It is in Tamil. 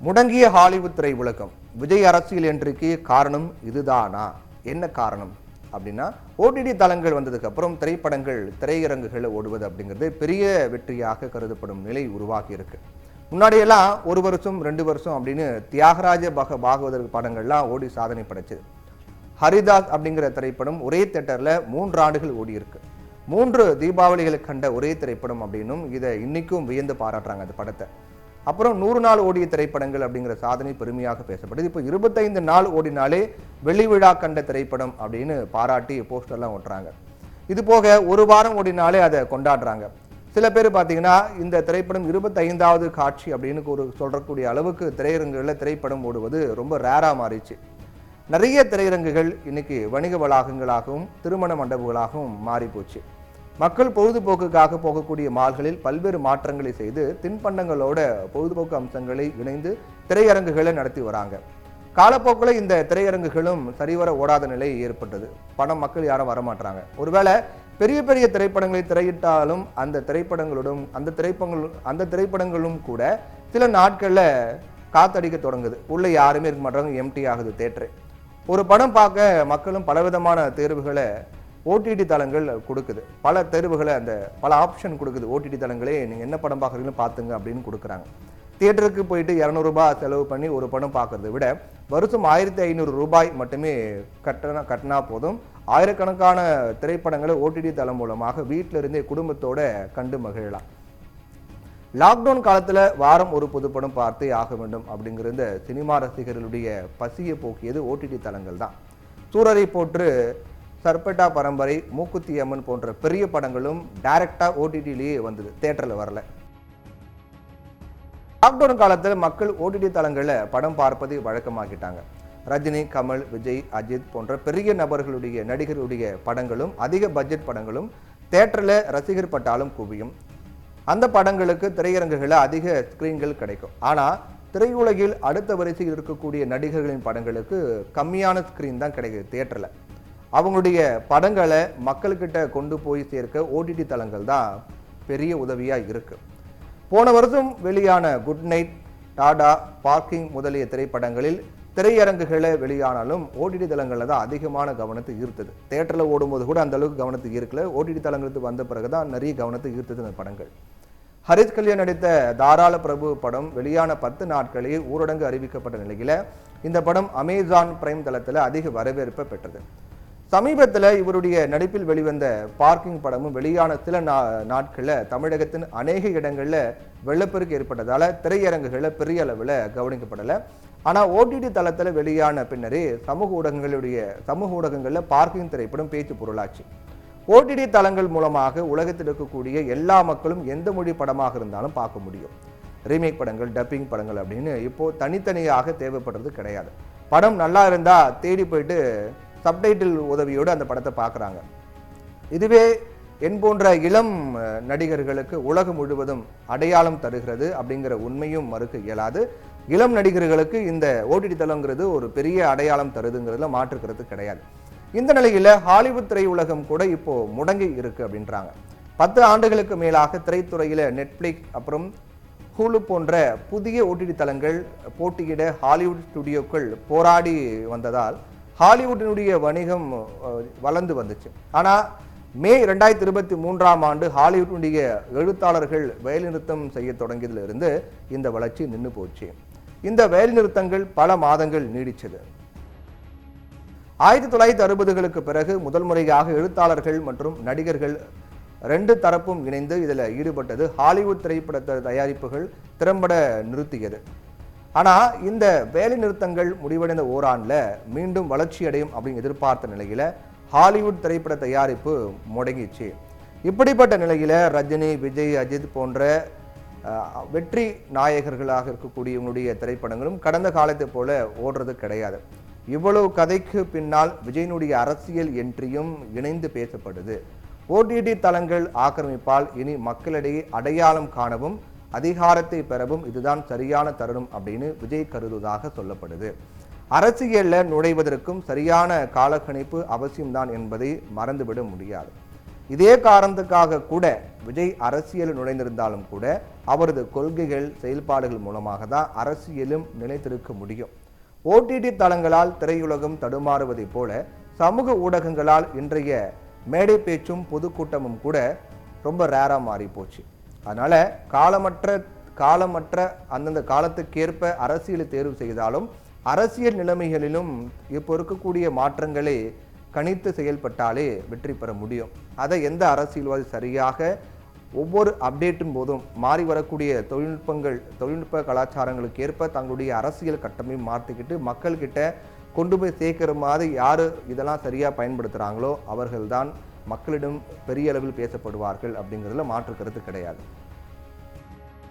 முடங்கிய ஹாலிவுட் திரை உலகம் விஜய் அரசியல் என்றைக்கு காரணம் இதுதானா? என்ன காரணம் அப்படின்னா, ஓடிடி தளங்கள் வந்ததுக்கு அப்புறம் திரைப்படங்கள் திரையரங்குகளில் ஓடுவது அப்படிங்கிறது பெரிய வெற்றியாக கருதப்படும் நிலை உருவாக்கி இருக்கு. முன்னாடியெல்லாம் 1 வருஷம் 2 வருஷம் அப்படின்னு தியாகராஜ பாகவதர் படங்கள்லாம் ஓடி சாதனை படைச்சது. ஹரிதாஸ் அப்படிங்கிற திரைப்படம் ஒரே தியேட்டர்ல 3 ஆண்டுகள் ஓடி இருக்கு. 3 தீபாவளிகளை கண்ட ஒரே திரைப்படம் அப்படின்னும் இதை இன்னைக்கும் வியந்து பாராட்டுறாங்க அந்த படத்தை. அப்புறம் 100 நாள் ஓடிய திரைப்படங்கள் அப்படிங்கிற சாதனை பெருமையாக பேசப்படுது. இப்போ 25 நாள் ஓடினாலே வெள்ளி விழா கண்ட திரைப்படம் அப்படின்னு பாராட்டி போஸ்டர்லாம் ஓட்டுறாங்க. இது போக 1 வாரம் ஓடினாலே அதை கொண்டாடுறாங்க. சில பேர் பார்த்தீங்கன்னா இந்த திரைப்படம் 25வது காட்சி அப்படின்னு சொல்றக்கூடிய அளவுக்கு திரையரங்குகளில் திரைப்படம் ஓடுவது ரொம்ப ரேரா மாறிச்சு. நிறைய திரையரங்குகள் இன்னைக்கு வணிக வளாகங்களாகவும் திருமண மண்டபங்களாகவும் மாறி போச்சு. மக்கள் பொழுதுபோக்குக்காக போகக்கூடிய மால்களில் பல்வேறு மாற்றங்களை செய்து தின்பண்டங்களோட பொழுதுபோக்கு அம்சங்களை இணைந்து திரையரங்குகளை நடத்தி வராங்க. காலப்போக்கில் இந்த திரையரங்குகளும் சரிவர ஓடாத நிலை ஏற்பட்டது. பணம் மக்கள் யாரும் வரமாட்டாங்க. ஒருவேளை பெரிய பெரிய திரைப்படங்களை திரையிட்டாலும் அந்த திரைப்படங்களும் கூட சில நாட்கள்ல காத்தடிக்க தொடங்குது. உள்ள யாருமே இருக்க மாட்டாங்க, எம்டி ஆகுது தியேட்டர். ஒரு படம் பார்க்க மக்களும் பலவிதமான தேர்வுகளை ஓடிடி தளங்கள் கொடுக்குது. பல தேர்வுகளை பல ஆப்ஷன் கொடுக்குது. ஓடிடி தளங்களே நீங்கள் என்ன படம் பார்க்குறீங்களோ பார்த்துங்க அப்படின்னு கொடுக்குறாங்க. தியேட்டருக்கு போயிட்டு 200 ரூபாய் செலவு பண்ணி ஒரு படம் பார்க்கறத விட வருஷம் 1500 ரூபாய் மட்டுமே கட்டினா போதும். ஆயிரக்கணக்கான திரைப்படங்களை ஓடிடி தளம் மூலமாக வீட்டில இருந்தே குடும்பத்தோட கண்டு மகிழலாம். லாக்டவுன் காலத்தில் வாரம் ஒரு புதுப்படம் பார்த்தே ஆக வேண்டும் அப்படிங்கிற இந்த சினிமா ரசிகர்களுடைய பசியை போக்கியது ஓடிடி தளங்கள் தான். சூரரை போற்று, சர்பெட்டா பரம்பரை, மூக்குத்தி அம்மன் போன்ற பெரிய படங்களும் டைரக்டா ஓடிடிலேயே வந்தது, தியேட்டர்ல வரல. லாக்டவுன் காலத்தில் மக்கள் ஓடிடி தளங்களில் படம் பார்ப்பதை வழக்கமாக்கிட்டாங்க. ரஜினி, கமல், விஜய், அஜித் போன்ற பெரிய நடிகர்களுடைய படங்களும் அதிக பட்ஜெட் படங்களும் தியேட்டர்ல ரசிகர் பட்டாலும் குவியும். அந்த படங்களுக்கு திரையரங்குகளில் அதிக ஸ்கிரீன்கள் கிடைக்கும். ஆனா திரையுலகில் அடுத்த வரிசையில் இருக்கக்கூடிய நடிகர்களின் படங்களுக்கு கம்மியான ஸ்கிரீன் தான் கிடைக்குது தியேட்டர்ல. அவங்களுடைய படங்களை மக்கள்கிட்ட கொண்டு போய் சேர்க்க ஓடிடி தளங்கள் தான் பெரிய உதவியா இருக்கு. போன வருஷம் வெளியான குட் நைட், டாடா, பார்க்கிங் முதலிய திரைப்படங்களில் திரையரங்குகளை வெளியானாலும் ஓடிடி தளங்களில் தான் அதிகமான கவனத்தை ஈர்த்தது. தியேட்டரில் ஓடும்போது கூட அந்த அளவுக்கு கவனத்தை ஈர்க்கல. ஓடிடி தளங்களுக்கு வந்த பிறகுதான் நிறைய கவனத்தை ஈர்த்தது இந்த படங்கள். ஹரிஷ் கல்யாண் நடித்த தாராள பிரபு படம் வெளியான 10 நாட்களே ஊரடங்கு அறிவிக்கப்பட்ட நிலையில இந்த படம் அமேசான் பிரைம் தளத்தில் அதிக வரவேற்பை பெற்றது. சமீபத்தில் இவருடைய நடிப்பில் வெளிவந்த பார்க்கிங் படமும் வெளியான சில நாட்களில் தமிழகத்தின் அநேக இடங்களில் வெள்ளப்பெருக்கு ஏற்பட்டதால திரையரங்குகளில் பெரிய அளவில் கவனிக்கப்படலை. ஆனால் ஓடிடி தளத்தில் வெளியான பின்னரே சமூக ஊடகங்களில் பார்க்கிங் திரைப்படம் பேச்சு பொருளாச்சு. ஓடிடி தளங்கள் மூலமாக உலகத்தில் இருக்கக்கூடிய எல்லா மக்களும் எந்த மொழி படமாக இருந்தாலும் பார்க்க முடியும். ரீமேக் படங்கள், டப்பிங் படங்கள் அப்படின்னு இப்போ தனித்தனியாக தேவைப்படுறது கிடையாது. படம் நல்லா இருந்தா தேடி போயிட்டு சப்டைட்டில் உதவியோடு அந்த படத்தை பார்க்குறாங்க. இதுவே என் போன்ற இளம் நடிகர்களுக்கு உலகம் முழுவதும் அடையாளம் தருகிறது அப்படிங்கிற உண்மையும் மறுக்க இயலாது. இளம் நடிகர்களுக்கு இந்த ஓடிடி தளங்கிறது ஒரு பெரிய அடையாளம் தருதுங்கிறதுல மாற்றுக்கிறது கிடையாது. இந்த நிலையில ஹாலிவுட் திரையுலகம் கூட இப்போ முடங்கி இருக்கு அப்படின்றாங்க. 10 ஆண்டுகளுக்கு மேலாக திரைத்துறையில நெட்ஃபிளிக்ஸ் அப்புறம் ஹூலு போன்ற புதிய ஓடிடி தளங்கள் போட்டியிட ஹாலிவுட் ஸ்டுடியோக்கள் போராடி வந்ததால் ஹாலிவுட்டினுடைய வணிகம் வளர்ந்து வந்துச்சு. ஆனால் மே 2023ஆம் ஆண்டு ஹாலிவுட்டினுடைய எழுத்தாளர்கள் வேலைநிறுத்தம் செய்ய தொடங்கியதிலிருந்து இந்த வளர்ச்சி நின்று போச்சு. இந்த வேலைநிறுத்தங்கள் பல மாதங்கள் நீடிச்சது. 1960களுக்கு பிறகு முதல் முறையாக எழுத்தாளர்கள் மற்றும் நடிகர்கள் 2 தரப்பும் இணைந்து இதில் ஈடுபட்டது ஹாலிவுட் திரைப்பட தயாரிப்புகள் திறம்பட நிறுத்தியது. ஆனால் இந்த வேலை நிறுத்தங்கள் முடிவடைந்த ஓராண்டில் மீண்டும் வளர்ச்சி அடையும் அப்படின்னு எதிர்பார்த்த நிலையில ஹாலிவுட் திரைப்பட தயாரிப்பு முடங்கிச்சு. இப்படிப்பட்ட நிலையில ரஜினி, விஜய், அஜித் போன்ற வெற்றி நாயகர்களாக இருக்கக்கூடியவங்களுடைய திரைப்படங்களும் கடந்த காலத்தை போல ஓடுறது கிடையாது. இவ்வளவு கதைக்கு பின்னால் விஜயனுடைய அரசியல் என்ட்ரியும் இணைந்து பேசப்படுது. ஓடிடி தளங்கள் ஆக்கிரமிப்பால் இனி மக்களிடையே அடையாளம் காணவும் அதிகாரத்தை பெறவும் இதுதான் சரியான தருணம் அப்படின்னு விஜய் கருதுவதாக சொல்லப்படுது. அரசியல்ல நுழைவதற்கும் சரியான காலக்கணிப்பு அவசியம்தான் என்பதை மறந்துவிட முடியாது. இதே காரணத்துக்காக கூட விஜய் அரசியல் நுழைந்திருந்தாலும் கூட அவரது கொள்கைகள் செயல்பாடுகள் மூலமாக தான் அரசியலும் நிலைத்திருக்க முடியும். ஓடிடி தளங்களால் திரையுலகம் தடுமாறுவதைப் போல சமூக ஊடகங்களால் இன்றைய மேடை பேச்சும் பொதுக்கூட்டமும் கூட ரொம்ப ரேரா மாறி போச்சு. அதனால காலமற்ற அந்தந்த காலத்துக்கேற்ப அரசியலை தேர்வு செய்தாலும் அரசியல் நிலைமைகளிலும் இப்போ இருக்கக்கூடிய மாற்றங்களை கணித்து செயல்பட்டாலே வெற்றி பெற முடியும். அதை எந்த அரசியல்வாதி சரியாக ஒவ்வொரு அப்டேட்டின் போதும் மாறி வரக்கூடிய தொழில்நுட்ப கலாச்சாரங்களுக்கு ஏற்ப தங்களுடைய அரசியல் கட்டமையும் மாற்றிக்கிட்டு மக்கள்கிட்ட கொண்டு போய் சேர்க்கிற மாதிரி யார் இதெல்லாம் சரியாக பயன்படுத்துகிறாங்களோ அவர்கள்தான் மக்களிடம் பெரிய அளவில் பேசப்படுவார்கள் அப்படிங்கிறதுல மாற்று கருத்து கிடையாது.